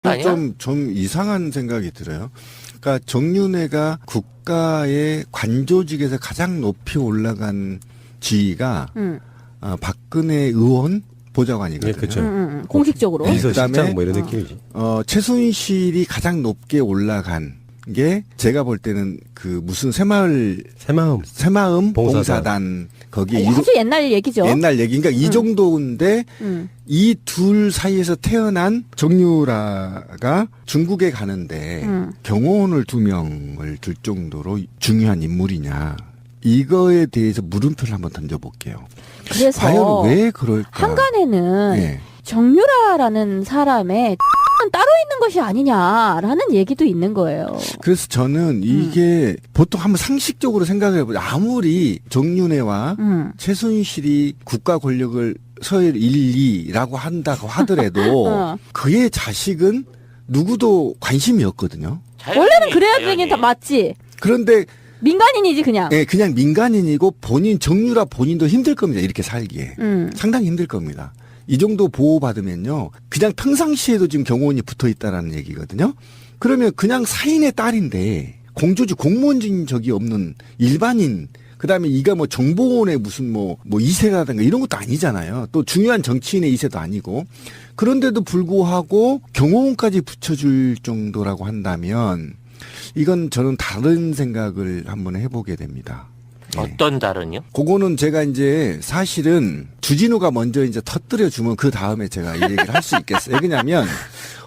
아니야? 좀 이상한 생각이 들어요. 그러니까 정윤회가 국가의 관조직에서 가장 높이 올라간 지위가 박근혜 의원 보좌관이거든요. 네, 그렇죠. 공식적으로. 비서실장 뭐 이런 느낌이지. 최순실이 가장 높게 올라간 게 제가 볼 때는 그 무슨 새마음 봉사단 거기에 아주 옛날 얘기죠. 옛날 얘기. 그러니까 이 정도인데 이 둘 사이에서 태어난 정유라가 중국에 가는데 경호원을 2명을 둘 정도로 중요한 인물이냐. 이거에 대해서 물음표를 한번 던져볼게요. 그래서 과연 왜 그럴까? 한간에는 네. 정유라라는 사람의 따로 있는 것이 아니냐라는 얘기도 있는 거예요. 그래서 저는 이게 보통 한번 상식적으로 생각을 해보자. 아무리 정윤회와 최순실이 국가 권력을 서열 1, 2라고 한다고 하더라도 그의 자식은 누구도 관심이 없거든요. 원래는 그래야 되긴 다 맞지. 그런데 민간인이지 그냥. 예, 그냥 민간인이고 정유라 본인도 힘들 겁니다. 이렇게 살기에. 상당히 힘들 겁니다. 이 정도 보호받으면요. 그냥 평상시에도 지금 경호원이 붙어 있다라는 얘기거든요. 그러면 그냥 사인의 딸인데 공조직 공무원적인 적이 없는 일반인 그다음에 이가 뭐 정보원의 무슨 뭐 2세라든가 이런 것도 아니잖아요. 또 중요한 정치인의 2세도 아니고. 그런데도 불구하고 경호원까지 붙여줄 정도라고 한다면 이건 저는 다른 생각을 한번 해보게 됩니다. 어떤 다른요? 그거는 제가 이제 사실은 주진우가 먼저 이제 터뜨려 주면 그 다음에 제가 이 얘기를 할 수 있겠어요. 왜냐하면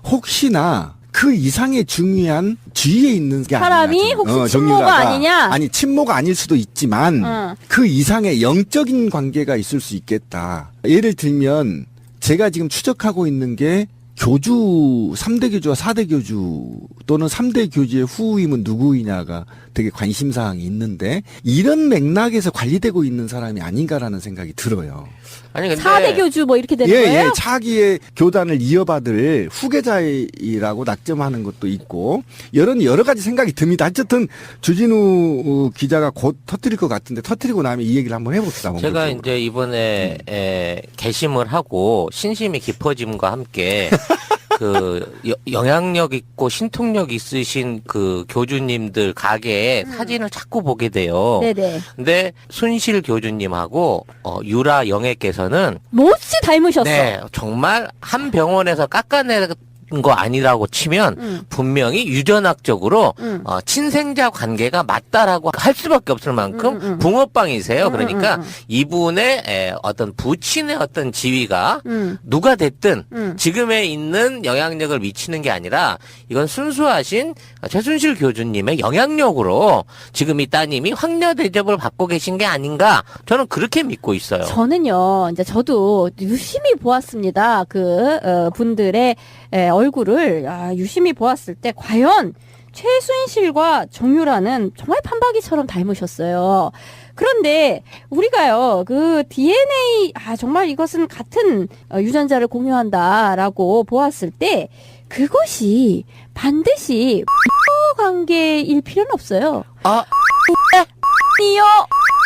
혹시나 그 이상의 중요한 지위에 있는 게 사람이 아니냐, 혹시 친모가 정유라가. 아니냐? 아니 친모가 아닐 수도 있지만 그 이상의 영적인 관계가 있을 수 있겠다. 예를 들면 제가 지금 추적하고 있는 게 교주 3대 교주와 4대 교주 또는 3대 교주의 후임은 누구이냐가 되게 관심사항이 있는데 이런 맥락에서 관리되고 있는 사람이 아닌가라는 생각이 들어요. 아니 근데 4대 교주 뭐 이렇게 되는 거예요? 예, 차기의 교단을 이어받을 후계자라고 낙점하는 것도 있고 여러 가지 생각이 듭니다. 어쨌든 주진우 기자가 곧 터뜨릴 것 같은데 터뜨리고 나면 이 얘기를 한번 해봅시다. 제가 본격적으로. 이제 이번에 개심을 하고 신심이 깊어짐과 함께 그 영향력 있고 신통력 있으신 그 교주님들 가게에 사진을 자꾸 보게 돼요. 네네. 근데 순실 교주님하고 유라 영애께서는 못이 닮으셨어. 네, 정말 한 병원에서 깎아낸 거 아니라고 치면 분명히 유전학적으로 친생자 관계가 맞다라고 할 수밖에 없을 만큼 붕어빵이세요. 그러니까 이분의 어떤 부친의 어떤 지위가 누가 됐든 지금에 있는 영향력을 미치는 게 아니라 이건 순수하신 최순실 교주님의 영향력으로 지금 이 따님이 황녀 대접을 받고 계신 게 아닌가 저는 그렇게 믿고 있어요. 저는요, 이제 저도 유심히 보았습니다. 그 분들의 얼굴을 유심히 보았을 때 과연 최순실과 정유라는 정말 판박이처럼 닮으셨어요. 그런데 우리가요, 그 DNA 정말 이것은 같은 유전자를 공유한다라고 보았을 때 그것이 반드시 관계일 필요는 없어요.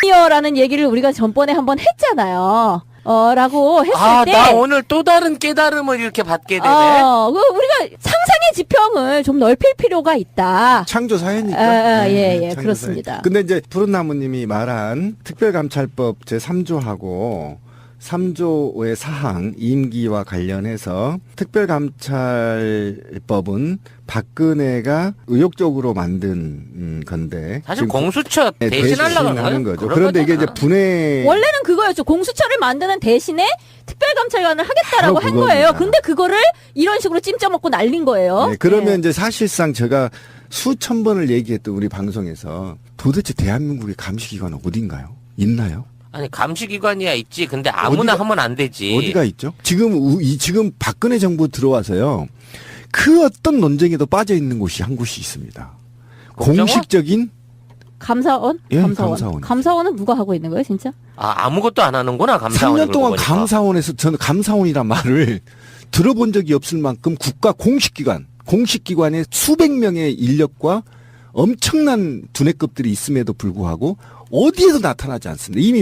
이어라는 얘기를 우리가 전번에 한번 했잖아요. 라고 했을 때. 나 오늘 또 다른 깨달음을 이렇게 받게 되네. 우리가 상상의 지평을 좀 넓힐 필요가 있다. 창조 사회니까. 예, 창조 그렇습니다. 사회. 근데 이제 푸른나무님이 말한 특별감찰법 제3조하고 3조의 사항 임기와 관련해서 특별감찰법은 박근혜가 의욕적으로 만든 건데 사실 지금 공수처 대신하려고 하는 거죠. 그런데 이게 이제 분해 원래는 그거였죠. 공수처를 만드는 대신에 특별감찰관을 하겠다라고 바로 한 그겁니다. 거예요. 근데 그거를 이런 식으로 찜쪄먹고 날린 거예요. 네, 그러면 네. 이제 사실상 제가 수천 번을 얘기했던 우리 방송에서 도대체 대한민국의 감시기관은 어딘가요? 있나요? 아니 감시기관이야 있지. 근데 아무나 하면 안 되지. 어디가 있죠? 지금 박근혜 정부 들어와서요. 그 어떤 논쟁에도 빠져 있는 곳이 한 곳이 있습니다. 국정원? 공식적인 감사원? 예, 감사원. 감사원은 누가 하고 있는 거예요, 진짜? 아무것도 안 하는구나 감사원이. 3년 동안 그러고 보니까. 감사원에서 저는 감사원이란 말을 들어본 적이 없을 만큼 국가 공식기관의 수백 명의 인력과 엄청난 두뇌급들이 있음에도 불구하고 어디에도 나타나지 않습니다. 이미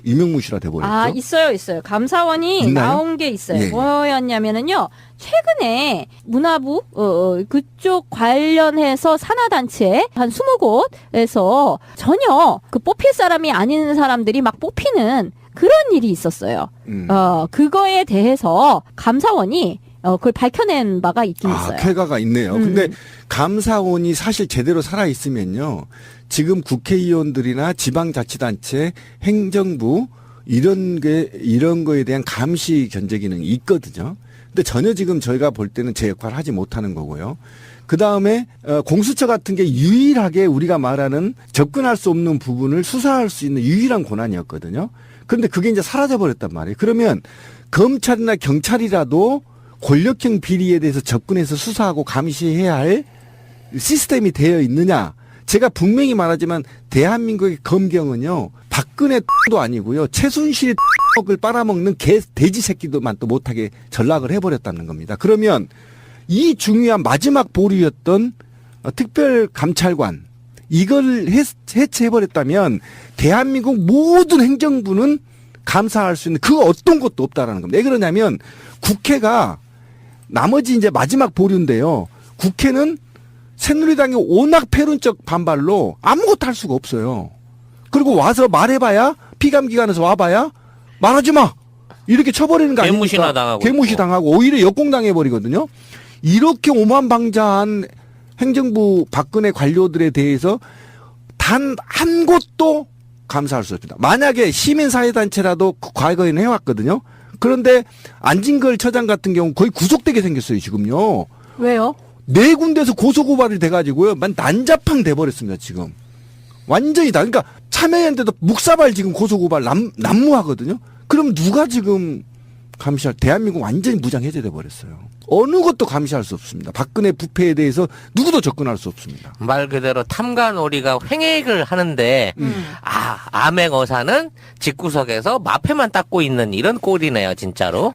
유명무실화 돼버렸죠. 아, 있어요. 감사원이 있나요? 나온 게 있어요. 예. 뭐였냐면은요, 최근에 문화부, 그쪽 관련해서 산하단체 한 20곳에서 전혀 그 뽑힐 사람이 아닌 사람들이 막 뽑히는 그런 일이 있었어요. 그거에 대해서 감사원이 그걸 밝혀낸 바가 있긴 있어요. 쾌가가 있네요. 근데 감사원이 사실 제대로 살아있으면요. 지금 국회의원들이나 지방자치단체, 행정부, 이런 거에 대한 감시 견제 기능이 있거든요. 근데 전혀 지금 저희가 볼 때는 제 역할을 하지 못하는 거고요. 그 다음에 공수처 같은 게 유일하게 우리가 말하는 접근할 수 없는 부분을 수사할 수 있는 유일한 권한이었거든요. 그런데 그게 이제 사라져버렸단 말이에요. 그러면 검찰이나 경찰이라도 권력형 비리에 대해서 접근해서 수사하고 감시해야 할 시스템이 되어 있느냐. 제가 분명히 말하지만 대한민국의 검경은요. 박근혜도 아니고요. 최순실이 을 빨아먹는 돼지 새끼도만 또 못하게 전락을 해버렸다는 겁니다. 그러면 이 중요한 마지막 보루였던 특별감찰관 이걸 해체해버렸다면 대한민국 모든 행정부는 감사할 수 있는 그 어떤 것도 없다라는 겁니다. 왜 그러냐면 국회가 나머지 이제 마지막 보류인데요. 국회는 새누리당의 워낙 패륜적 반발로 아무것도 할 수가 없어요. 그리고 와서 말해봐야 피감기관에서 와봐야 말하지 마 이렇게 쳐버리는 거 아닙니까? 개무시나 당하고 개무시 당하고 오히려 역공당해버리거든요. 이렇게 오만방자한 행정부 박근혜 관료들에 대해서 단 한 곳도 감사할 수 없습니다. 만약에 시민사회단체라도 과거에는 해왔거든요. 그런데 안진걸 처장 같은 경우 거의 구속되게 생겼어요, 지금요. 왜요? 4군데서 고소고발이 돼가지고요. 난자팡 돼버렸습니다, 지금. 완전히 다. 그러니까 참여연대도 묵사발 지금 고소고발 난무하거든요. 그럼 누가 지금 감시할, 대한민국 완전히 무장해제돼 버렸어요. 어느 것도 감시할 수 없습니다. 박근혜 부패에 대해서 누구도 접근할 수 없습니다. 말 그대로 탐관오리가 횡액을 하는데 암행어사는 집구석에서 마패만 닦고 있는 이런 꼴이네요, 진짜로.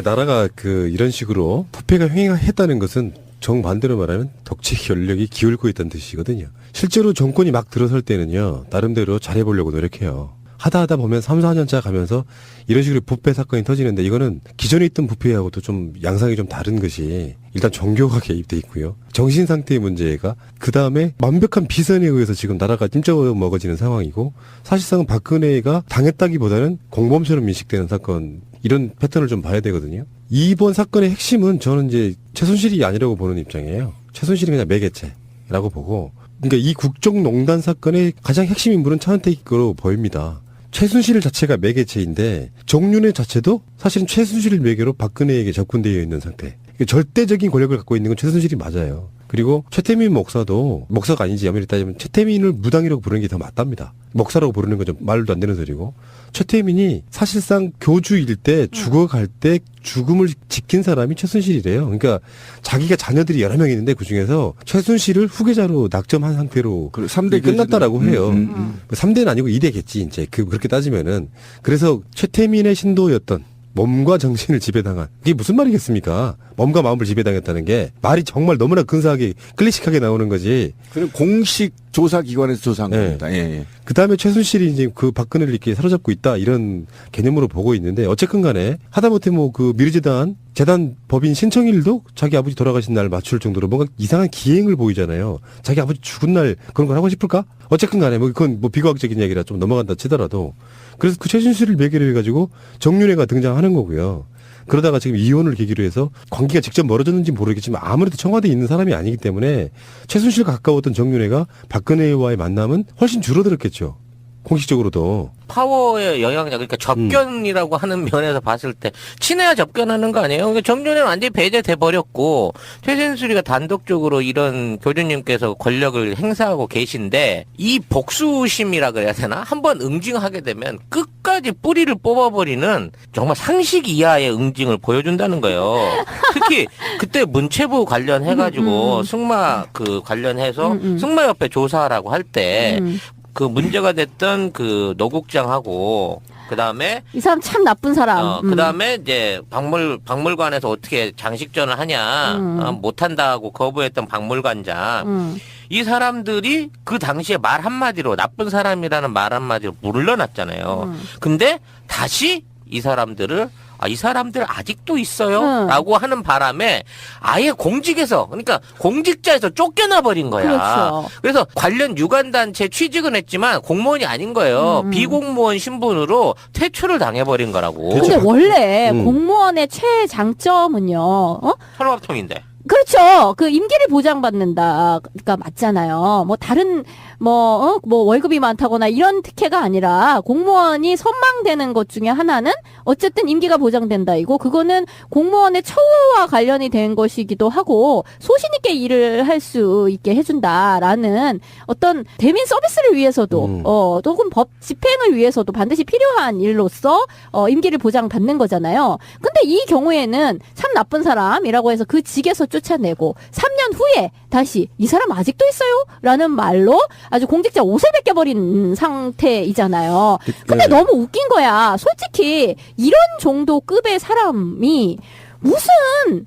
나라가 이런 식으로 부패가 횡행했다는 것은 정반대로 말하면 덕지 권력이 기울고 있다는 뜻이거든요. 실제로 정권이 막 들어설 때는요, 나름대로 잘해보려고 노력해요. 하다 보면 3, 4년차 가면서 이런 식으로 부패 사건이 터지는데 이거는 기존에 있던 부패하고도 좀 양상이 좀 다른 것이 일단 종교가 개입돼 있고요. 정신 상태의 문제가 그 다음에 완벽한 비선에 의해서 지금 나라가 찜쪄 먹어지는 상황이고 사실상은 박근혜가 당했다기보다는 공범처럼 인식되는 사건 이런 패턴을 좀 봐야 되거든요. 이번 사건의 핵심은 저는 이제 최순실이 아니라고 보는 입장이에요. 최순실이 그냥 매개체라고 보고 그러니까 이 국정농단 사건의 가장 핵심 인물은 차은택으로 보입니다. 최순실 자체가 매개체인데 정윤회 자체도 사실은 최순실을 매개로 박근혜에게 접근되어 있는 상태. 그러니까 절대적인 권력을 갖고 있는 건 최순실이 맞아요. 그리고 최태민 목사도 목사가 아니지 엄밀히 따지면 최태민을 무당이라고 부르는 게 더 맞답니다. 목사라고 부르는 건 좀 말도 안 되는 소리고 최태민이 사실상 교주일 때 죽어갈 때 죽음을 지킨 사람이 최순실이래요. 그러니까 자기가 자녀들이 여러 명 있는데 그중에서 최순실을 후계자로 낙점한 상태로 3대 끝났다라고 해요. 3대는 아니고 2대겠지 이제 그렇게 따지면은. 그래서 최태민의 신도였던 몸과 정신을 지배당한 이게 무슨 말이겠습니까? 몸과 마음을 지배당했다는 게 말이 정말 너무나 근사하게 클래식하게 나오는 거지. 그럼 공식 조사기관에서 조사한 겁니다. 예. 그 다음에 최순실이 이제 그 박근혜를 이렇게 사로잡고 있다 이런 개념으로 보고 있는데 어쨌건 간에 하다못해 미르재단 재단 법인 신청일도 자기 아버지 돌아가신 날 맞출 정도로 뭔가 이상한 기행을 보이잖아요. 자기 아버지 죽은 날 그런 걸 하고 싶을까? 어쨌건 간에 그건 비과학적인 이야기라 좀 넘어간다 치더라도 그래서 그 최순실을 매개로 해가지고 정윤회가 등장하는 거고요. 그러다가 지금 이혼을 계기로 해서 관계가 직접 멀어졌는지 모르겠지만 아무래도 청와대에 있는 사람이 아니기 때문에 최순실과 가까웠던 정윤회가 박근혜와의 만남은 훨씬 줄어들었겠죠. 공식적으로도. 파워의 영향력, 그러니까 접견이라고 하는 면에서 봤을 때 친해야 접견하는 거 아니에요? 그러니까 정윤회는 완전히 배제돼 버렸고 최순실이가 단독적으로 이런 교주님께서 권력을 행사하고 계신데 이 복수심이라 그래야 되나? 한번 응징하게 되면 끝까지 뿌리를 뽑아버리는 정말 상식 이하의 응징을 보여준다는 거예요. 특히 그때 문체부 관련해가지고 승마 관련해서 승마협회 조사라고 할 때 그 문제가 됐던 그 노국장하고 그다음에 이 사람 참 나쁜 사람. 그다음에 이제 박물관에서 어떻게 장식전을 하냐 못 한다고 거부했던 박물관장 이 사람들이 그 당시에 말 한마디로 나쁜 사람이라는 말 한마디로 물러났잖아요. 근데 다시 이 사람들을 이 사람들 아직도 있어요? 라고 하는 바람에 아예 공직에서, 그러니까 공직자에서 쫓겨나 버린 거야. 그렇죠. 그래서 관련 유관단체 취직은 했지만 공무원이 아닌 거예요. 비공무원 신분으로 퇴출을 당해버린 거라고. 근데 원래 공무원의 최장점은요, 철밥통인데. 그렇죠. 그 임기를 보장받는다가 맞잖아요. 뭐 다른 뭐 월급이 많다거나 이런 특혜가 아니라 공무원이 선망되는 것 중에 하나는 어쨌든 임기가 보장된다 이고, 그거는 공무원의 처우와 관련이 된 것이기도 하고 소신 있게 일을 할 수 있게 해준다라는 어떤 대민 서비스를 위해서도 또는 법 집행을 위해서도 반드시 필요한 일로서 임기를 보장받는 거잖아요. 근데 이 경우에는 참 나쁜 사람이라고 해서 그 직에서 쫓아내고 3년 후에 다시 이 사람 아직도 있어요? 라는 말로 아주 공직자 옷을 벗겨버린 상태이잖아요. 근데 너무 웃긴 거야. 솔직히 이런 정도 급의 사람이 무슨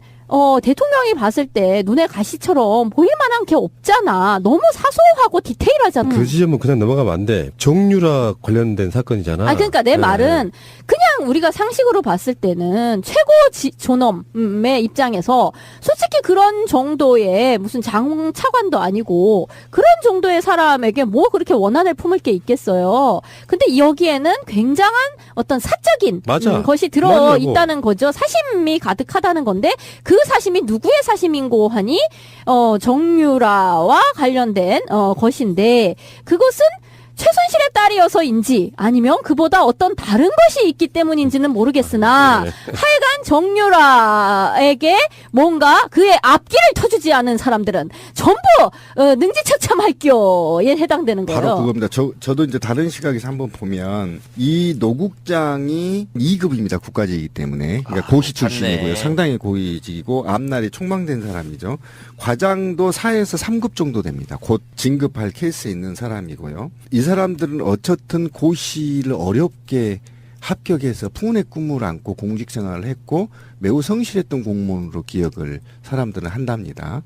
대통령이 봤을 때 눈에 가시처럼 보일 만한 게 없잖아. 너무 사소하고 디테일하잖아. 그 지점은 그냥 넘어가면 안 돼. 정유라 관련된 사건이잖아. 그러니까 내 말은 그냥 우리가 상식으로 봤을 때는 최고 존엄의 입장에서 솔직히 그런 정도의 무슨 장차관도 아니고 그런 정도의 사람에게 뭐 그렇게 원한을 품을 게 있겠어요. 근데 여기에는 굉장한 어떤 사적인 맞아. 것이 들어 맞냐고. 있다는 거죠. 사심이 가득하다는 건데 그 사심이 누구의 사심인고 하니 정유라와 관련된 것인데, 그것은 최순실의 딸이어서인지 아니면 그보다 어떤 다른 것이 있기 때문인지는 모르겠으나 하여간 정유라에게 뭔가 그의 앞길을 터주지 않은 사람들은 전부 능지처참할겨에 해당되는 거예요. 바로 그겁니다. 저도 이제 다른 시각에서 한번 보면 이 노국장이 2급입니다. 국가직이기 때문에. 그러니까 고시 출신이고요. 맞네. 상당히 고위직이고 앞날이 촉망된 사람이죠. 과장도 4에서 3급 정도 됩니다. 곧 진급할 케이스에 있는 사람이고요. 이 사람들은 어쨌든 고시를 어렵게 합격해서 풍운의 꿈을 안고 공직 생활을 했고 매우 성실했던 공무원으로 기억을 사람들은 한답니다.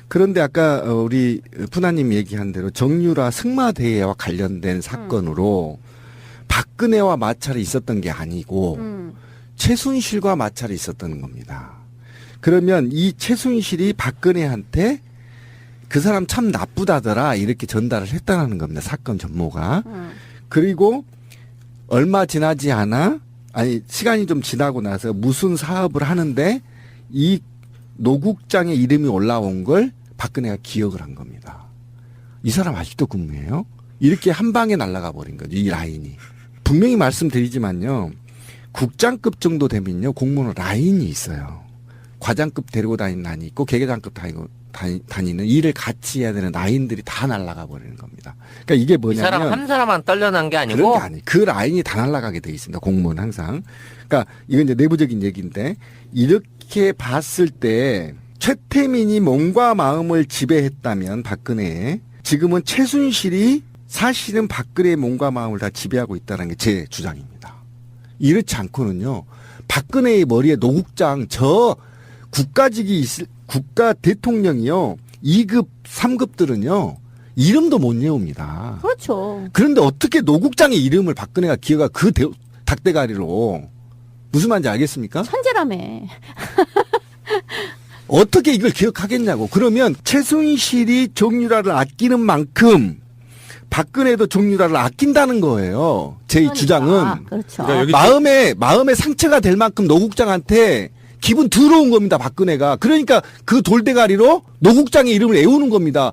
그런데 아까 우리 푸나님 얘기한 대로 정유라 승마대회와 관련된 사건으로 박근혜와 마찰이 있었던 게 아니고 최순실과 마찰이 있었던 겁니다. 그러면 이 최순실이 박근혜한테 그 사람 참 나쁘다더라 이렇게 전달을 했다는 겁니다. 사건 전모가. 그리고 얼마 지나지 않아, 시간이 좀 지나고 나서 무슨 사업을 하는데 이 노국장의 이름이 올라온 걸 박근혜가 기억을 한 겁니다. 이 사람 아직도 근무해요? 이렇게 한 방에 날아가 버린 거죠. 이 라인이. 분명히 말씀드리지만요. 국장급 정도 되면요. 공무원 라인이 있어요. 과장급 데리고 다니는 라인이 있고 계계장급 다니는 일을 같이 해야 되는 라인들이 다 날아가 버리는 겁니다. 그러니까 이게 이 뭐냐면 사람 한 사람만 떨려난 게 아니고 그런 게 아니에요. 그 라인이 다 날아가게 돼 있습니다. 공무원 항상. 그러니까 이건 이제 내부적인 얘기인데 이렇게 봤을 때 최태민이 몸과 마음을 지배했다면 박근혜에 지금은 최순실이 사실은 박근혜의 몸과 마음을 다 지배하고 있다는 게 제 주장입니다. 이렇지 않고는요. 박근혜의 머리에 노국장 저 국가직이 국가 대통령이요. 2급, 3급들은요. 이름도 못 외웁니다. 그렇죠. 그런데 어떻게 노국장의 이름을 박근혜가 기어가 그 닭대가리로 무슨 말인지 알겠습니까? 천재라며. 어떻게 이걸 기억하겠냐고. 그러면 최순실이 정유라를 아끼는 만큼 박근혜도 정유라를 아낀다는 거예요. 제 그러니까. 주장은. 그렇죠. 그러니까 여기 마음에 상처가 될 만큼 노국장한테 기분 더러운 겁니다. 박근혜가. 그러니까 그 돌대가리로 노국장의 이름을 애우는 겁니다.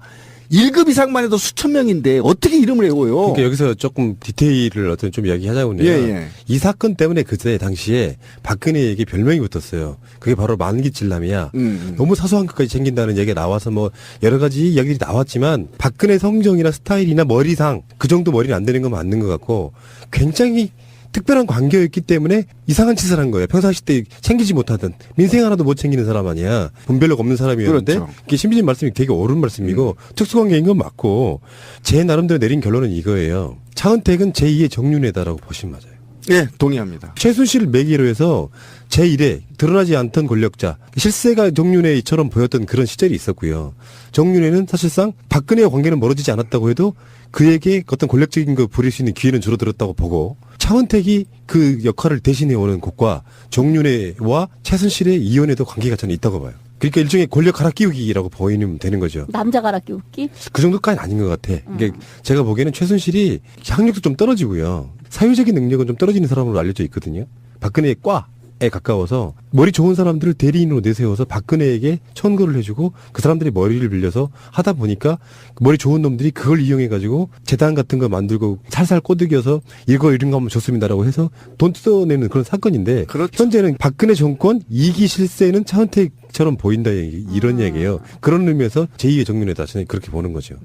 1급 이상만 해도 수천 명인데 어떻게 이름을 외워요? 그러니까 여기서 조금 디테일을 어떤 좀 이야기하자면요. 예. 이 사건 때문에 그때 당시에 박근혜에게 별명이 붙었어요. 그게 바로 만기질남이야. 너무 사소한 것까지 챙긴다는 얘기가 나와서 뭐 여러 가지 이야기들이 나왔지만 박근혜 성정이나 스타일이나 머리상 그 정도 머리는 안 되는 건 맞는 것 같고 굉장히 특별한 관계였기 때문에 이상한 짓을 한 거예요. 평상시 때 챙기지 못하던 민생 하나도 못 챙기는 사람 아니야. 분별력 없는 사람이었는데 그렇죠. 이게 신비님 말씀이 되게 옳은 말씀이고 특수관계인 건 맞고 제 나름대로 내린 결론은 이거예요. 차은택은 제2의 정윤회다라고 보시면 맞아요. 예, 동의합니다. 최순실을 매개로 해서 제1의 드러나지 않던 권력자, 실세가 정윤회처럼 보였던 그런 시절이 있었고요. 정윤회는 사실상 박근혜와 관계는 멀어지지 않았다고 해도 그에게 어떤 권력적인 거 부릴 수 있는 기회는 줄어들었다고 보고, 차은택이 그 역할을 대신해 오는 곳과 정윤회와 최순실의 이혼에도 관계가 저는 있다고 봐요. 그러니까 일종의 권력 갈아 끼우기라고 보이면 되는 거죠. 남자 갈아 끼우기? 그 정도까지는 아닌 것 같아. 그러니까 제가 보기에는 최순실이 학력도 좀 떨어지고요. 사회적인 능력은 좀 떨어지는 사람으로 알려져 있거든요. 박근혜의 과에 가까워서 머리 좋은 사람들을 대리인으로 내세워서 박근혜에게 천거를 해주고 그 사람들이 머리를 빌려서 하다 보니까 머리 좋은 놈들이 그걸 이용해가지고 재단 같은 거 만들고 살살 꼬드겨서 이거 이런 거 하면 좋습니다라고 해서 돈 뜯어내는 그런 사건인데, 그렇죠. 현재는 박근혜 정권 2기 실세는 차은택처럼 보인다 이런 얘기예요. 그런 의미에서 제2의 정윤회다 저는 그렇게 보는 거죠.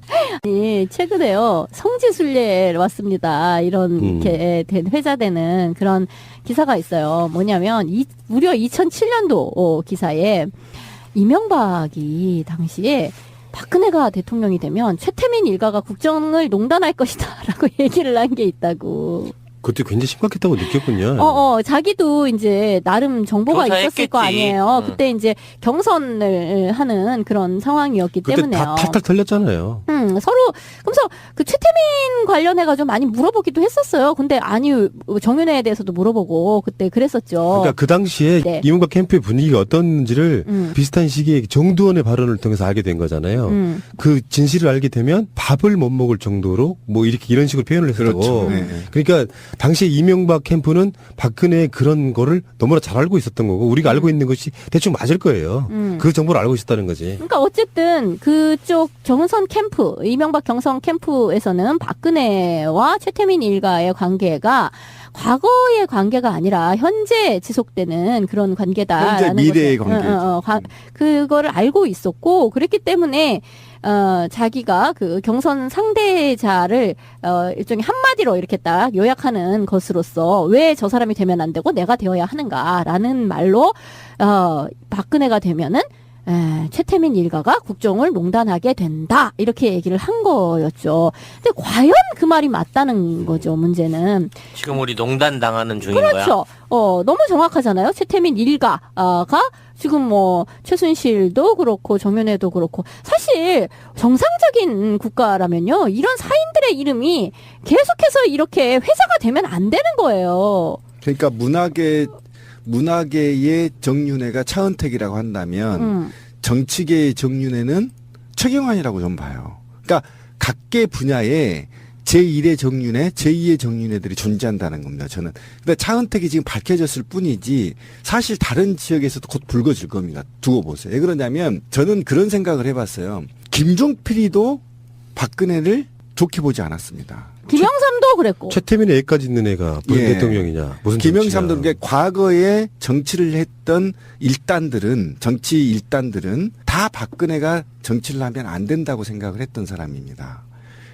아니, 최근에요. 성지순례 왔습니다. 이렇게 된 회자되는 그런 기사가 있어요. 뭐냐면 무려 2007년도 기사에 이명박이 당시에 박근혜가 대통령이 되면 최태민 일가가 국정을 농단할 것이다라고 얘기를 한 게 있다고. 그때 굉장히 심각했다고 느꼈군요. 자기도 이제 나름 정보가 있었을 조사했겠지. 거 아니에요. 그때 이제 경선을 하는 그런 상황이었기 그때 때문에요. 다 탈탈 털렸잖아요. 서로 그래서 그 최태민 관련해가지고 많이 물어보기도 했었어요. 근데 아니 정윤회에 대해서도 물어보고 그때 그랬었죠. 그러니까 그 당시에 네. 이명박 캠프의 분위기가 어떤지를 비슷한 시기에 정두원의 발언을 통해서 알게 된 거잖아요. 그 진실을 알게 되면 밥을 못 먹을 정도로 뭐 이런 식으로 표현을 했었다고. 그렇죠. 네. 그러니까 당시에 이명박 캠프는 박근혜의 그런 거를 너무나 잘 알고 있었던 거고 우리가 알고 있는 것이 대충 맞을 거예요. 그 정보를 알고 있었다는 거지. 그러니까 어쨌든 그쪽 정선 캠프, 이명박 경선 캠프에서는 박근혜와 최태민 일가의 관계가 과거의 관계가 아니라 현재 지속되는 그런 관계다라는 현재 미래의 것을, 관계. 그거를 알고 있었고 그랬기 때문에 자기가 그 경선 상대자를 일종의 한마디로 이렇게 딱 요약하는 것으로서 왜 저 사람이 되면 안 되고 내가 되어야 하는가라는 말로 박근혜가 되면은 최태민 일가가 국정을 농단하게 된다 이렇게 얘기를 한 거였죠. 근데 과연 그 말이 맞다는 거죠. 문제는. 지금 우리 농단 당하는 중인 거야. 그렇죠. 너무 정확하잖아요. 최태민 일가가 지금 뭐 최순실도 그렇고 정윤회도 그렇고 사실 정상적인 국가라면요 이런 사인들의 이름이 계속해서 이렇게 회자가 되면 안 되는 거예요. 그러니까 문화계의 정윤회가 차은택이라고 한다면 정치계의 정윤회는 최경환이라고 좀 봐요. 그러니까 각계 분야에 제1의 정윤회, 제2의 정윤회들이 존재한다는 겁니다. 저는. 근데 차은택이 지금 밝혀졌을 뿐이지 사실 다른 지역에서도 곧 불거질 겁니다. 두고 보세요. 왜 그러냐면 저는 그런 생각을 해봤어요. 김종필이도 박근혜를 좋게 보지 않았습니다. 김영삼도 그랬고. 최태민의 애까지 있는 애가 무슨 예. 대통령이냐. 무슨 김영삼도 정치냐. 그러니까 과거에 정치를 했던 정치 일단들은 다 박근혜가 정치를 하면 안 된다고 생각을 했던 사람입니다.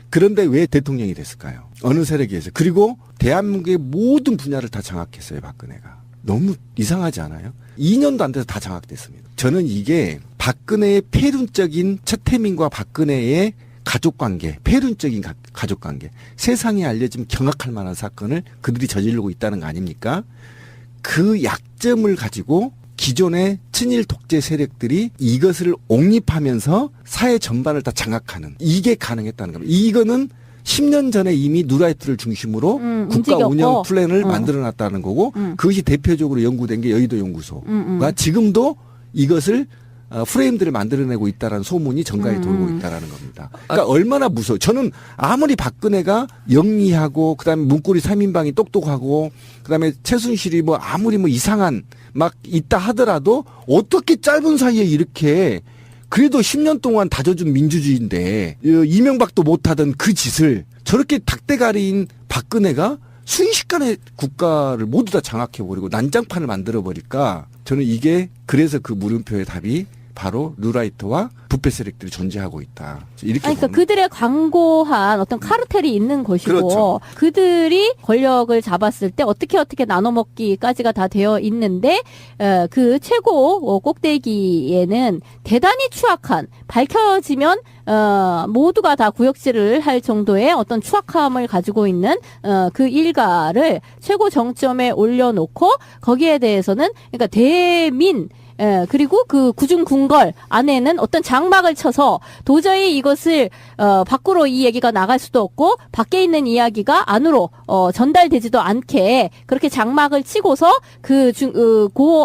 그런데 왜 대통령이 됐을까요? 어느 세력에 의해서. 그리고 대한민국의 모든 분야를 다 장악했어요, 박근혜가. 너무 이상하지 않아요? 2년도 안 돼서 다 장악됐습니다. 저는 이게 박근혜의 폐륜적인 최태민과 박근혜의 가족관계, 폐륜적인 가족관계, 세상에 알려지면 경악할 만한 사건을 그들이 저지르고 있다는 거 아닙니까? 그 약점을 가지고 기존의 친일 독재 세력들이 이것을 옹립하면서 사회 전반을 다 장악하는 이게 가능했다는 겁니다. 이거는 10년 전에 이미 누라이트를 중심으로 국가 움직였고. 운영 플랜을 만들어놨다는 거고 그것이 대표적으로 연구된 게 여의도 연구소가 지금도 이것을 프레임들을 만들어내고 있다라는 소문이 정가에 돌고 있다라는 겁니다. 그러니까 얼마나 무서워. 저는 아무리 박근혜가 영리하고 그다음에 문고리 3인방이 똑똑하고 그다음에 최순실이 뭐 아무리 뭐 이상한 막 있다 하더라도 어떻게 짧은 사이에 이렇게 그래도 10년 동안 다져준 민주주의인데 이명박도 못하던 그 짓을 저렇게 닭대가리인 박근혜가 순식간에 국가를 모두 다 장악해버리고 난장판을 만들어버릴까 저는 이게 그래서 그 물음표의 답이 바로 누라이트와 부패 세력들이 존재하고 있다. 이렇게 아니, 그러니까 보는 그들의 광고한 어떤 카르텔이 있는 것이고 그렇죠. 그들이 권력을 잡았을 때 어떻게 나눠먹기까지가 다 되어 있는데 그 최고 꼭대기에는 대단히 추악한 밝혀지면 모두가 다 구역질을 할 정도의 어떤 추악함을 가지고 있는 그 일가를 최고 정점에 올려놓고 거기에 대해서는 그러니까 대민 그리고 그 구중궁궐 안에는 어떤 장막을 쳐서 도저히 이것을 밖으로 이 얘기가 나갈 수도 없고 밖에 있는 이야기가 안으로 전달되지도 않게 그렇게 장막을 치고서 그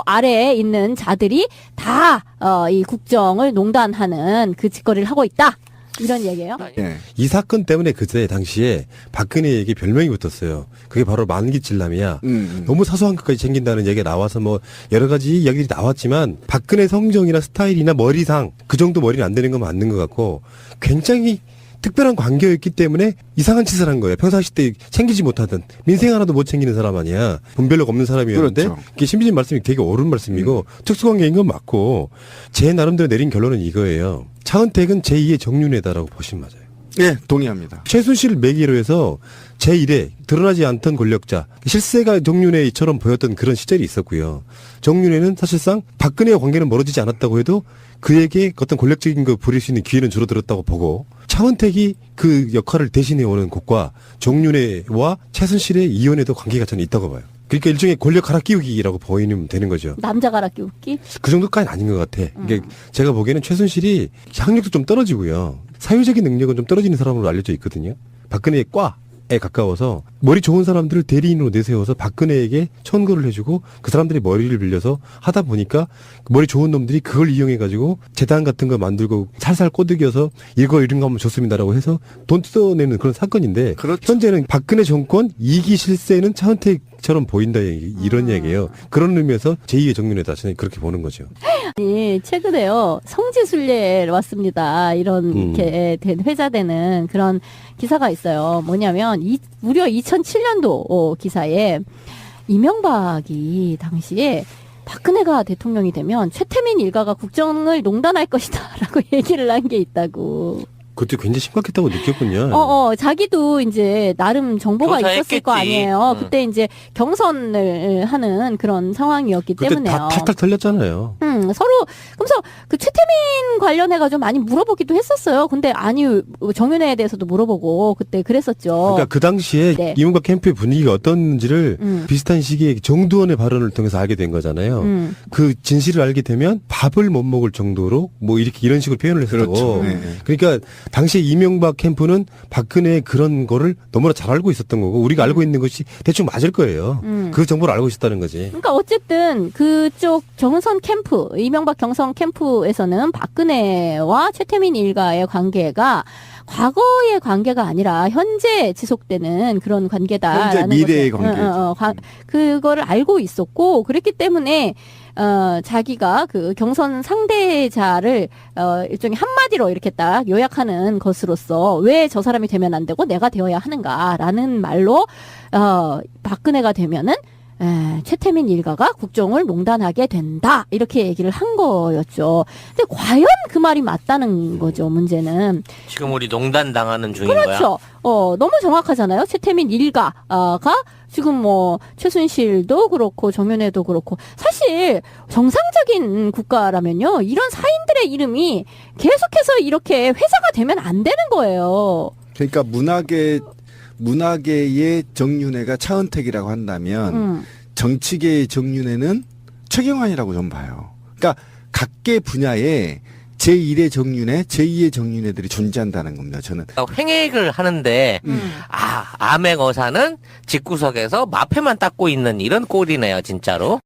아래에 있는 자들이 다 이 국정을 농단하는 그 짓거리를 하고 있다. 이런 얘기예요. 예. 이 사건 때문에 그때 당시에 박근혜에게 별명이 붙었어요. 그게 바로 만기질남이야. 너무 사소한 것까지 챙긴다는 얘기가 나와서 뭐 여러 가지 이야기들이 나왔지만 박근혜 성정이나 스타일이나 머리상 그 정도 머리는 안 되는 건 맞는 것 같고 굉장히 특별한 관계였기 때문에 이상한 짓을 한 거예요. 평상시 때 챙기지 못하던 민생 하나도 못 챙기는 사람 아니야. 분별력 없는 사람이었는데 그렇죠. 그게 심지어 말씀이 되게 옳은 말씀이고 특수관계인 건 맞고 제 나름대로 내린 결론은 이거예요. 차은택은 제2의 정윤회다라고 보시면 맞아요. 예, 동의합니다. 최순실을 매개로 해서 제1회 드러나지 않던 권력자 실세가 정윤회처럼 보였던 그런 시절이 있었고요. 정윤회는 사실상 박근혜와 관계는 멀어지지 않았다고 해도 그에게 어떤 권력적인 거 부릴 수 있는 기회는 줄어들었다고 보고 차은택이 그 역할을 대신해 오는 곳과 정윤회와 최순실의 이혼에도 관계가 저는 있다고 봐요. 그러니까 일종의 권력 갈아 끼우기라고 보이면 되는 거죠. 남자 갈아 끼우기? 그 정도까지는 아닌 것 같아. 그러니까 제가 보기에는 최순실이 학력도 좀 떨어지고요. 사회적인 능력은 좀 떨어지는 사람으로 알려져 있거든요. 박근혜의 과에 가까워서 머리 좋은 사람들을 대리인으로 내세워서 박근혜에게 천거를 해주고 그 사람들이 머리를 빌려서 하다 보니까 머리 좋은 놈들이 그걸 이용해가지고 재단 같은 거 만들고 살살 꼬드겨서 이런 거 하면 좋습니다라고 해서 돈 뜯어내는 그런 사건인데 그렇죠. 현재는 박근혜 정권 2기 실세는 차은택처럼 보인다 이런 얘기예요. 그런 의미에서 제2의 정윤회다 저는 그렇게 보는 거죠. 아니, 최근에요. 성지순례 왔습니다. 이렇게 된 회자되는 그런 기사가 있어요. 뭐냐면 무려 2007년도 기사에 이명박이 당시에 박근혜가 대통령이 되면 최태민 일가가 국정을 농단할 것이다라고 얘기를 한 게 있다고. 그때 굉장히 심각했다고 느꼈군요. 자기도 이제 나름 정보가 조사했겠지. 있었을 거 아니에요. 그때 이제 경선을 하는 그런 상황이었기 그때 때문에요. 다 탈탈 털렸잖아요. 서로 그래서 그 최태민 관련해가지고 많이 물어보기도 했었어요. 근데 아니 정윤회에 대해서도 물어보고 그때 그랬었죠. 그러니까 그 당시에 네. 이명박 캠프의 분위기가 어떤지를 비슷한 시기에 정두원의 발언을 통해서 알게 된 거잖아요. 그 진실을 알게 되면 밥을 못 먹을 정도로 뭐 이런 식으로 표현을 했었고. 그렇죠. 네. 그러니까 당시에 이명박 캠프는 박근혜의 그런 거를 너무나 잘 알고 있었던 거고 우리가 알고 있는 것이 대충 맞을 거예요. 그 정보를 알고 있었다는 거지. 그러니까 어쨌든 그쪽 경선 캠프, 이명박 경선 캠프에서는 박근혜와 최태민 일가의 관계가 과거의 관계가 아니라 현재 지속되는 그런 관계다라는 현재 미래의 것을, 관계. 그거를 알고 있었고 그랬기 때문에 자기가 그 경선 상대자를 일종의 한마디로 이렇게 딱 요약하는 것으로서 왜 저 사람이 되면 안 되고 내가 되어야 하는가라는 말로 박근혜가 되면은 최태민 일가가 국정을 농단하게 된다 이렇게 얘기를 한 거였죠. 근데 과연 그 말이 맞다는 거죠. 문제는. 지금 우리 농단 당하는 중인 그렇죠. 너무 정확하잖아요. 최태민 일가가 지금 뭐 최순실도 그렇고 정윤회도 그렇고 사실 정상적인 국가라면요 이런 사인들의 이름이 계속해서 이렇게 회자가 되면 안 되는 거예요. 그러니까 문화계의 정윤회가 차은택이라고 한다면 정치계의 정윤회는 최경환이라고 좀 봐요. 그러니까 각계 분야에 제1의 정윤회, 제2의 정윤회들이 존재한다는 겁니다. 저는. 횡액을 하는데 암행어사는 집구석에서 마패만 닦고 있는 이런 꼴이네요, 진짜로.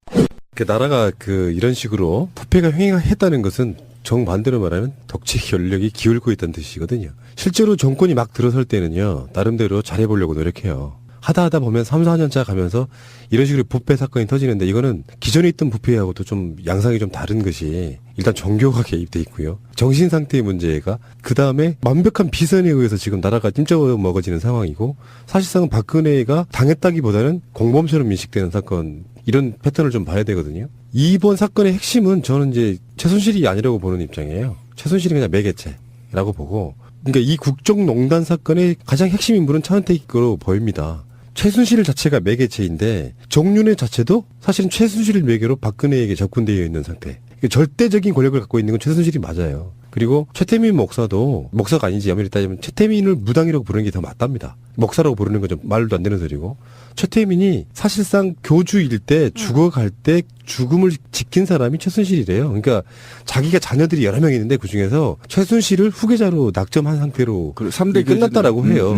나라가 이런 식으로 부패가 횡행했다는 것은 정반대로 말하면 덕치 권력이 기울고 있다는 뜻이거든요. 실제로 정권이 막 들어설 때는요, 나름대로 잘해보려고 노력해요. 하다 보면 3, 4년차 가면서 이런 식으로 부패 사건이 터지는데 이거는 기존에 있던 부패하고도 좀 양상이 좀 다른 것이 일단 종교가 개입돼 있고요. 정신 상태의 문제가 그 다음에 완벽한 비선에 의해서 지금 나라가 찜쪄 먹어지는 상황이고 사실상 박근혜가 당했다기보다는 공범처럼 인식되는 사건 이런 패턴을 좀 봐야 되거든요. 이번 사건의 핵심은 저는 이제 최순실이 아니라고 보는 입장이에요. 최순실이 그냥 매개체라고 보고 그러니까 이 국정농단 사건의 가장 핵심 인물은 차은택으로 보입니다. 최순실 자체가 매개체인데 정윤회 자체도 사실은 최순실을 매개로 박근혜에게 접근되어 있는 상태. 그러니까 절대적인 권력을 갖고 있는 건 최순실이 맞아요. 그리고 최태민 목사도 목사가 아니지 엄밀히 따지면 최태민을 무당이라고 부르는 게 더 맞답니다. 목사라고 부르는 건 좀 말도 안 되는 소리고 최태민이 사실상 교주일 때 죽어갈 때 죽음을 지킨 사람이 최순실이래요. 그러니까 자기가 자녀들이 여러 명 있는데 그중에서 최순실을 후계자로 낙점한 상태로 3대 끝났다라고 해요.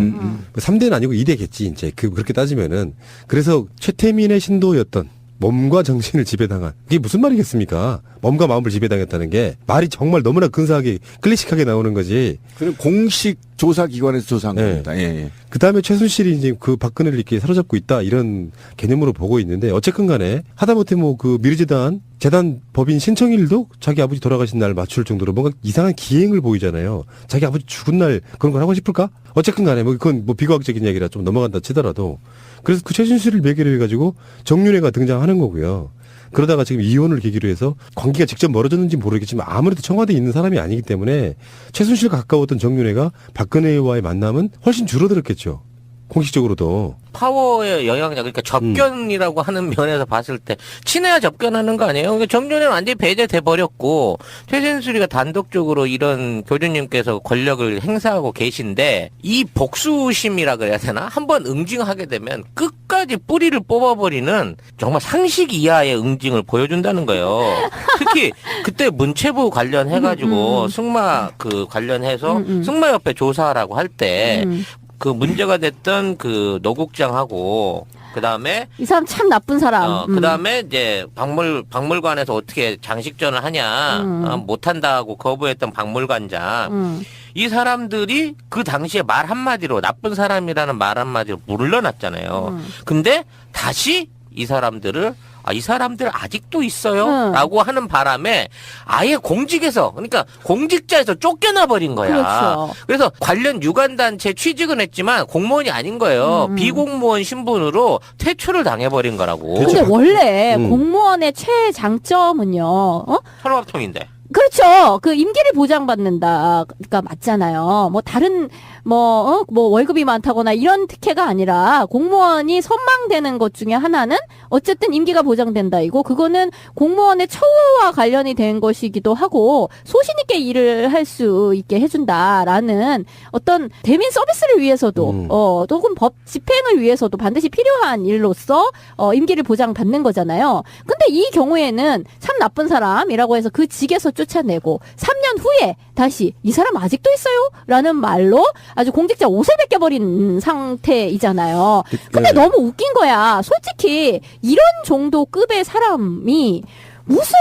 3대는 아니고 2대겠지 이제 그렇게 따지면은. 그래서 최태민의 신도였던 몸과 정신을 지배당한 이게 무슨 말이겠습니까? 몸과 마음을 지배당했다는 게 말이 정말 너무나 근사하게 클래식하게 나오는 거지. 그럼 공식 조사기관에서 조사한 겁니다. 예. 그 다음에 최순실이 이제 그 박근혜를 이렇게 사로잡고 있다 이런 개념으로 보고 있는데 어쨌건 간에 하다못해 뭐 그 미르재단 재단 법인 신청일도 자기 아버지 돌아가신 날 맞출 정도로 뭔가 이상한 기행을 보이잖아요. 자기 아버지 죽은 날 그런 걸 하고 싶을까? 어쨌건 간에 뭐 그건 뭐 비과학적인 얘기라 좀 넘어간다 치더라도 그래서 그 최순실을 매개로 해가지고 정윤회가 등장하는 거고요. 그러다가 지금 이혼을 계기로 해서 관계가 직접 멀어졌는지 모르겠지만 아무래도 청와대에 있는 사람이 아니기 때문에 최순실과 가까웠던 정윤회가 박근혜와의 만남은 훨씬 줄어들었겠죠. 공식적으로도. 파워의 영향력, 그러니까 접견이라고 하는 면에서 봤을 때 친해야 접견하는 거 아니에요? 그러니까 정윤회는 완전히 배제돼 버렸고 최순실이가 단독적으로 이런 교주님께서 권력을 행사하고 계신데 이 복수심이라 그래야 되나? 한번 응징하게 되면 끝까지 뿌리를 뽑아버리는 정말 상식 이하의 응징을 보여준다는 거예요. 특히 그때 문체부 관련해가지고 승마 그 관련해서 승마협회 조사라고 할 때 그 문제가 됐던 그 노국장하고 그다음에 이 사람 참 나쁜 사람. 그다음에 이제 박물관에서 어떻게 장식전을 하냐 못 한다고 거부했던 박물관장 이 사람들이 그 당시에 말 한마디로 나쁜 사람이라는 말 한마디로 물러났잖아요. 근데 다시 이 사람들 아직도 있어요? 라고 하는 바람에 아예 공직에서, 그러니까 공직자에서 쫓겨나 버린 거야. 그렇죠. 그래서 관련 유관단체 취직은 했지만 공무원이 아닌 거예요. 비공무원 신분으로 퇴출을 당해버린 거라고. 근데 원래 공무원의 최장점은요, 혈압통인데. 그렇죠. 그 임기를 보장받는다가 맞잖아요. 뭐 다른 뭐 월급이 많다거나 이런 특혜가 아니라 공무원이 선망되는 것 중에 하나는 어쨌든 임기가 보장된다 이고 그거는 공무원의 처우와 관련이 된 것이기도 하고 소신 있게 일을 할 수 있게 해준다라는 어떤 대민 서비스를 위해서도 또는 법 집행을 위해서도 반드시 필요한 일로서 임기를 보장받는 거잖아요. 근데 이 경우에는 참 나쁜 사람이라고 해서 그 직에서 쫓아내고 3년 후에 다시 이 사람 아직도 있어요? 라는 말로 아주 공직자 옷을 벗겨버린 상태이잖아요. 근데 너무 웃긴 거야. 솔직히 이런 정도 급의 사람이 무슨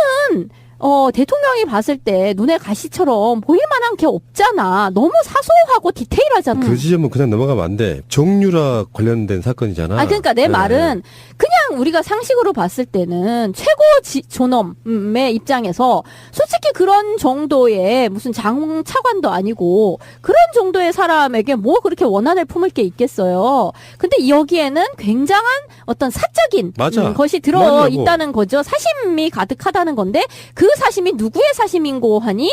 대통령이 봤을 때 눈에 가시처럼 보일 만한 게 없잖아. 너무 사소하고 디테일하잖아. 그 지점은 그냥 넘어가면 안 돼. 정유라 관련된 사건이잖아. 그러니까 내 말은 그냥 우리가 상식으로 봤을 때는 최고 존엄의 입장에서 솔직히 그런 정도의 무슨 장차관도 아니고 그런 정도의 사람에게 뭐 그렇게 원한을 품을 게 있겠어요. 근데 여기에는 굉장한 어떤 사적인 것이 들어 있다는 거죠. 사심이 가득하다는 건데 그 사심이 누구의 사심인고 하니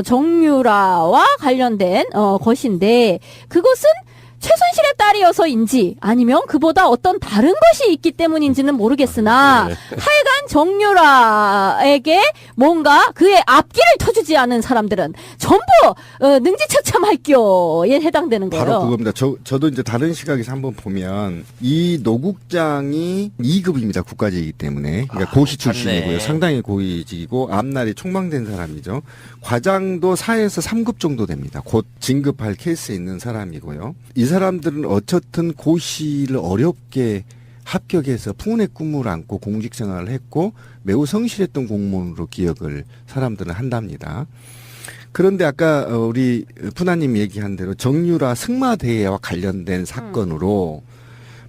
정유라와 관련된 것인데 그것은 최순실의 딸이어서인지 아니면 그보다 어떤 다른 것이 있기 때문인지는 모르겠으나 하여간 정유라에게 뭔가 그의 앞길을 터주지 않은 사람들은 전부 능지처참할교에 해당되는 거예요. 바로 그겁니다. 저도 이제 다른 시각에서 한번 보면 이 노국장이 2급입니다. 국가직이기 때문에. 그러니까 고시 출신이고요. 맞네. 상당히 고위직이고 앞날이 촉망된 사람이죠. 과장도 4에서 3급 정도 됩니다. 곧 진급할 케이스에 있는 사람이고요. 이 사람들은 어쨌든 고시를 어렵게 합격해서 풍운의 꿈을 안고 공직 생활을 했고 매우 성실했던 공무원으로 기억을 사람들은 한답니다. 그런데 아까 우리 푸나님 얘기한 대로 정유라 승마대회와 관련된 사건으로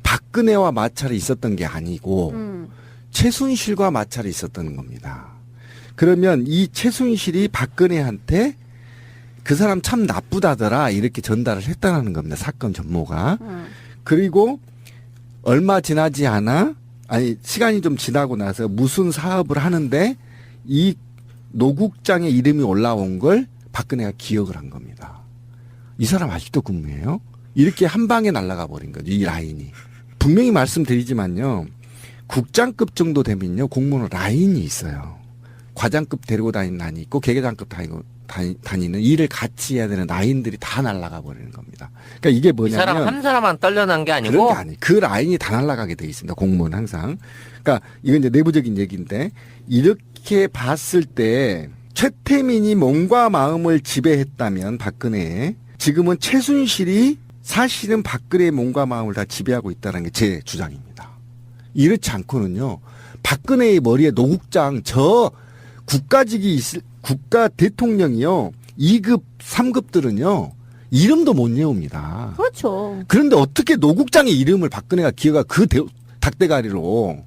박근혜와 마찰이 있었던 게 아니고 최순실과 마찰이 있었던 겁니다. 그러면 이 최순실이 박근혜한테 그 사람 참 나쁘다더라 이렇게 전달을 했다는 겁니다. 사건 전모가. 그리고 얼마 지나지 않아 시간이 좀 지나고 나서 무슨 사업을 하는데 이 노국장의 이름이 올라온 걸 박근혜가 기억을 한 겁니다. 이 사람 아직도 근무해요? 이렇게 한 방에 날아가 버린 거죠. 이 라인이. 분명히 말씀드리지만요. 국장급 정도 되면요. 공무원 라인이 있어요. 과장급 데리고 다니는 라인이 있고 계계장급 다니는 일을 같이 해야 되는 라인들이 다 날아가 버리는 겁니다. 그러니까 이게 이 뭐냐면 사람 한 사람만 떨려난 게 아니고 그런 게 아니에요. 그 라인이 다 날아가게 돼 있습니다. 공무원 항상. 그러니까 이건 이제 내부적인 얘기인데 이렇게 봤을 때 최태민이 몸과 마음을 지배했다면 박근혜에 지금은 최순실이 사실은 박근혜의 몸과 마음을 다 지배하고 있다는 게 제 주장입니다. 이렇지 않고는요. 박근혜의 머리에 노국장 저 국가 대통령이요. 2급, 3급들은요. 이름도 못 외웁니다. 그렇죠. 그런데 어떻게 노국장의 이름을 박근혜가 기어가 그 닭대가리로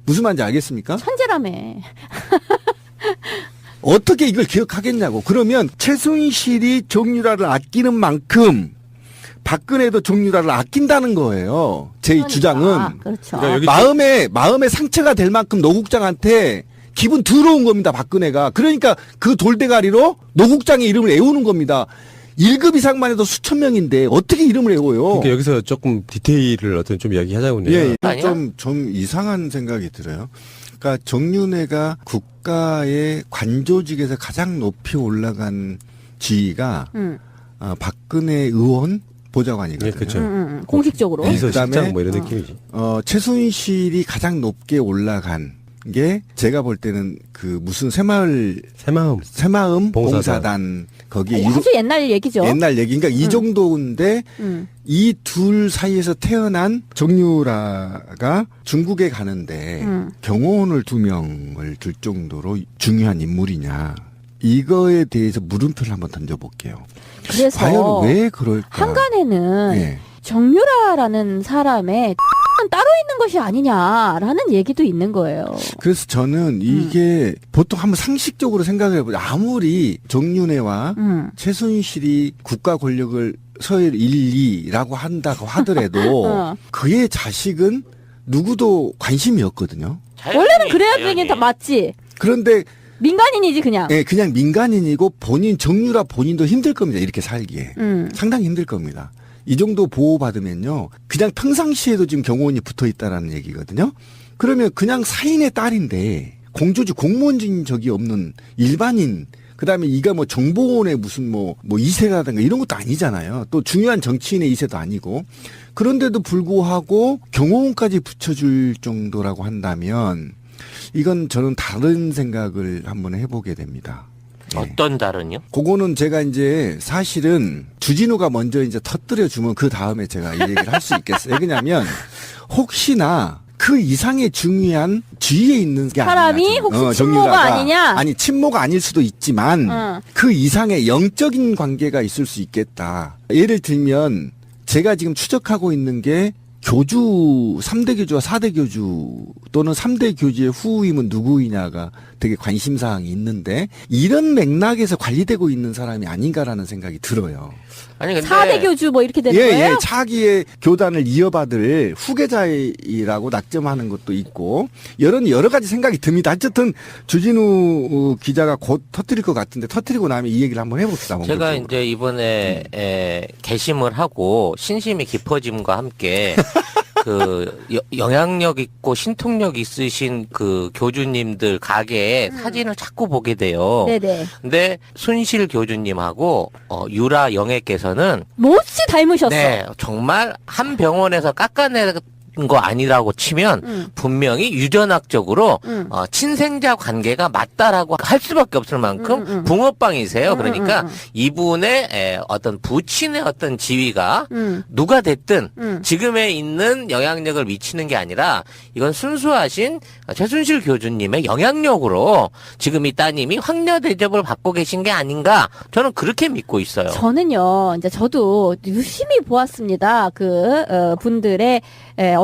무슨 말인지 알겠습니까? 천재라며. 어떻게 이걸 기억하겠냐고. 그러면 최순실이 정유라를 아끼는 만큼 박근혜도 정유라를 아낀다는 거예요. 제 그러니까. 주장은. 그렇죠. 그러니까 여기 마음에 상처가 될 만큼 노국장한테 기분 더러운 겁니다. 박근혜가. 그러니까 그 돌대가리로 노국장의 이름을 애우는 겁니다. 1급 이상만 해도 수천 명인데 어떻게 이름을 외워요? 그러니까 여기서 조금 디테일을 어떤 좀 이야기하자고요. 예, 아니야? 좀 이상한 생각이 들어요. 그러니까 정윤회가 국가의 관조직에서 가장 높이 올라간 지위가 박근혜 의원 보좌관이거든요. 예, 그렇죠. 공식적으로. 비서실장 뭐 이런 느낌이지. 최순실이 가장 높게 올라간 게 제가 볼 때는 그 무슨 새마음 봉사단 거기에 아주 옛날 얘기죠. 옛날 얘기. 그러니까 이 정도인데 이 둘 사이에서 태어난 정유라가 중국에 가는데 경호원을 2명을 둘 정도로 중요한 인물이냐. 이거에 대해서 물음표를 한번 던져볼게요. 그래서 과연 왜 그럴까? 한간에는 예. 정유라라는 사람의 따로 있는 것이 아니냐라는 얘기도 있는 거예요. 그래서 저는 이게 보통 한번 상식적으로 생각을 해보자. 아무리 정윤회와 최순실이 국가 권력을 서열 1, 2라고 한다고 하더라도 그의 자식은 누구도 관심이 없거든요. 원래는 그래야 되긴 다 맞지. 그런데 민간인이지 그냥. 예, 그냥 민간인이고 정유라 본인도 힘들 겁니다. 이렇게 살기에. 상당히 힘들 겁니다. 이 정도 보호받으면요. 그냥 평상시에도 지금 경호원이 붙어 있다라는 얘기거든요. 그러면 그냥 사인의 딸인데 공조직 공무원적인 적이 없는 일반인 그다음에 이가 뭐 정보원의 무슨 뭐 2세라든가 이런 것도 아니잖아요. 또 중요한 정치인의 2세도 아니고 그런데도 불구하고 경호원까지 붙여줄 정도라고 한다면 이건 저는 다른 생각을 한번 해보게 됩니다. 네. 어떤 다른요? 그거는 제가 이제 사실은 주진우가 먼저 이제 터뜨려 주면 그 다음에 제가 이 얘기를 할 수 있겠어요. 왜냐면 혹시나 그 이상의 중요한 주위에 있는 게 사람이 아니냐. 혹시 친모가 정유라가. 아니냐? 아니 친모가 아닐 수도 있지만 그 이상의 영적인 관계가 있을 수 있겠다. 예를 들면 제가 지금 추적하고 있는 게 교주 3대 교주와 4대 교주 또는 3대 교주의 후임은 누구이냐가 되게 관심사항이 있는데 이런 맥락에서 관리되고 있는 사람이 아닌가라는 생각이 들어요. 아니 근데 4대 교주 뭐 이렇게 되는 거예요? 예, 차기의 교단을 이어받을 후계자라고 낙점하는 것도 있고 여러 가지 생각이 듭니다. 어쨌든 주진우 기자가 곧 터뜨릴 것 같은데 터뜨리고 나면 이 얘기를 한번 해봅시다. 제가 본격적으로. 이제 이번에 개심을 하고 신심이 깊어짐과 함께 그 영향력 있고 신통력 있으신 그 교주님들 가게에 사진을 자꾸 보게 돼요. 네네. 근데 순실 교주님하고 유라 영애께서는 못이 닮으셨어. 네, 정말 한 병원에서 깎아낸 거 아니라고 치면 분명히 유전학적으로 친생자 관계가 맞다라고 할 수밖에 없을 만큼 붕어빵이세요. 그러니까 이분의 어떤 부친의 어떤 지위가 누가 됐든 지금에 있는 영향력을 미치는 게 아니라 이건 순수하신 최순실 교주님의 영향력으로 지금 이 따님이 황녀 대접을 받고 계신 게 아닌가 저는 그렇게 믿고 있어요. 저는요, 이제 저도 유심히 보았습니다. 그 분들의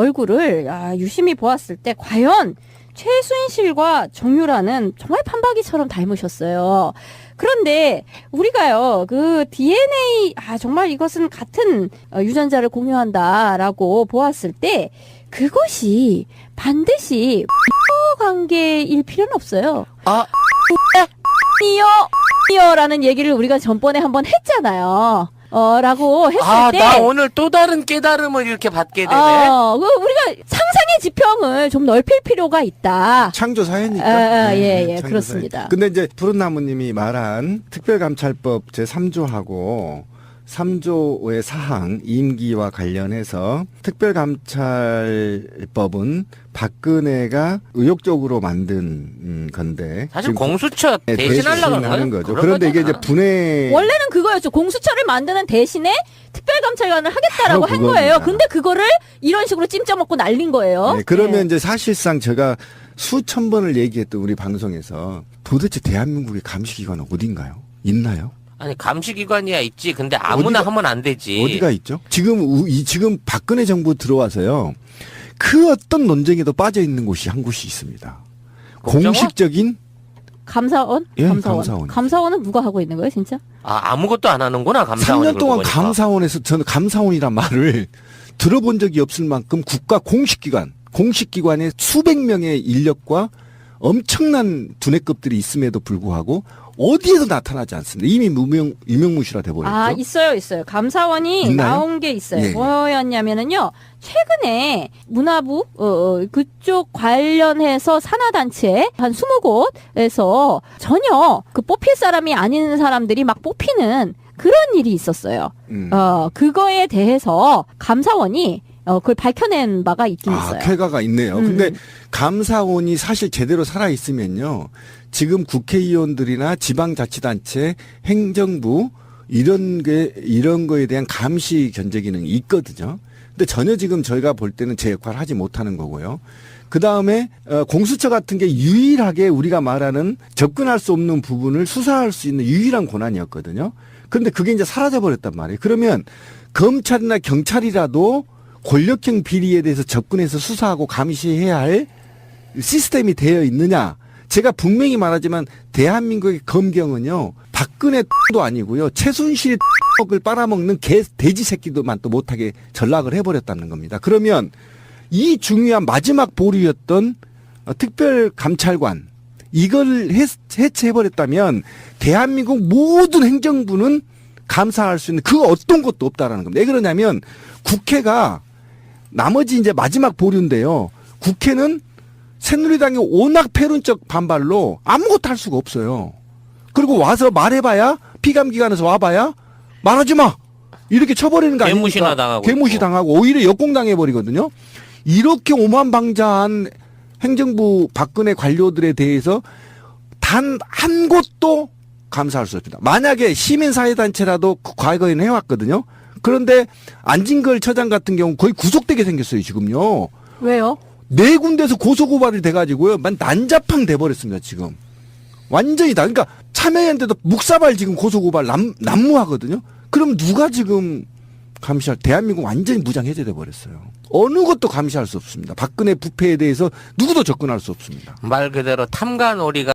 얼굴을 유심히 보았을 때 과연 최순실과 정유라는 정말 판박이처럼 닮으셨어요. 그런데 우리가요, 그 DNA, 정말 이것은 같은 유전자를 공유한다라고 보았을 때 그것이 반드시 관계일 필요는 없어요. 이어라는 얘기를 우리가 전번에 한번 했잖아요. 라고 했을 때. 나 오늘 또 다른 깨달음을 이렇게 받게 되네. 우리가 상상의 지평을 좀 넓힐 필요가 있다. 창조 사회니까. 예, 창조 그렇습니다. 사회. 근데 이제 푸른나무님이 말한 특별감찰법 제3조하고 3조의 사항 임기와 관련해서 특별감찰법은 박근혜가 의욕적으로 만든 건데 사실 지금 공수처 대신하려고 하는 거죠. 그런데 이게 이제 분해 원래는 그거였죠. 공수처를 만드는 대신에 특별감찰관을 하겠다라고 바로 한 거예요. 그겁니다. 근데 그거를 이런 식으로 찜쪄먹고 날린 거예요. 네, 그러면 네. 이제 사실상 제가 수천 번을 얘기했던 우리 방송에서 도대체 대한민국의 감시기관은 어딘가요? 있나요? 아니 감시기관이야 있지. 근데 아무나 하면 안 되지. 어디가 있죠? 지금 박근혜 정부 들어와서요. 그 어떤 논쟁에도 빠져 있는 곳이 한 곳이 있습니다. 국정원? 공식적인 감사원? 예, 감사원. 감사원은 누가 하고 있는 거예요, 진짜? 아무것도 안 하는구나 감사원이. 3년 동안 그러고 보니까. 감사원에서 저는 감사원이란 말을 들어본 적이 없을 만큼 국가 공식기관의 수백 명의 인력과 엄청난 두뇌급들이 있음에도 불구하고 어디에도 나타나지 않습니다. 이미 유명무실화 돼버렸죠. 있어요. 감사원이 있나요? 나온 게 있어요. 예, 예. 뭐였냐면은요, 최근에 문화부, 그쪽 관련해서 산하단체 한 20곳에서 전혀 그 뽑힐 사람이 아닌 사람들이 막 뽑히는 그런 일이 있었어요. 그거에 대해서 감사원이 그걸 밝혀낸 바가 있긴 있어요. 쾌가가 있네요. 근데 감사원이 사실 제대로 살아있으면요. 지금 국회의원들이나 지방자치단체, 행정부 이런 거에 대한 감시 견제 기능이 있거든요. 근데 전혀 지금 저희가 볼 때는 제 역할을 하지 못하는 거고요. 그 다음에 공수처 같은 게 유일하게 우리가 말하는 접근할 수 없는 부분을 수사할 수 있는 유일한 권한이었거든요. 그런데 그게 이제 사라져 버렸단 말이에요. 그러면 검찰이나 경찰이라도 권력형 비리에 대해서 접근해서 수사하고 감시해야 할 시스템이 되어 있느냐. 제가 분명히 말하지만 대한민국의 검경은요. 박근혜도 아니고요. 최순실의 을 빨아먹는 돼지 새끼도만 또 못하게 전락을 해버렸다는 겁니다. 그러면 이 중요한 마지막 보루였던 특별감찰관 이걸 해체해버렸다면 대한민국 모든 행정부는 감사할 수 있는 그 어떤 것도 없다라는 겁니다. 왜 그러냐면 국회가 나머지 이제 마지막 보류인데요. 국회는 새누리당의 워낙 패륜적 반발로 아무것도 할 수가 없어요. 그리고 와서 말해봐야 피감기관에서 와봐야 말하지 마 이렇게 쳐버리는 거 아닙니까? 개무시나 당하고 개무시 당하고 오히려 역공당해 버리거든요. 이렇게 오만방자한 행정부 박근혜 관료들에 대해서 단 한 곳도 감사할 수 없습니다. 만약에 시민사회단체라도 과거에는 해왔거든요. 그런데 안진걸 처장 같은 경우 거의 구속되게 생겼어요, 지금요. 왜요? 네 군데서 고소고발이 돼가지고요. 난자팡 돼버렸습니다, 지금. 완전히 다. 그러니까 참여연대도 묵사발 지금 고소고발 난무하거든요. 그럼 누가 지금 대한민국 완전히 무장해제돼 버렸어요. 어느 것도 감시할 수 없습니다. 박근혜 부패에 대해서 누구도 접근할 수 없습니다. 말 그대로 탐관오리가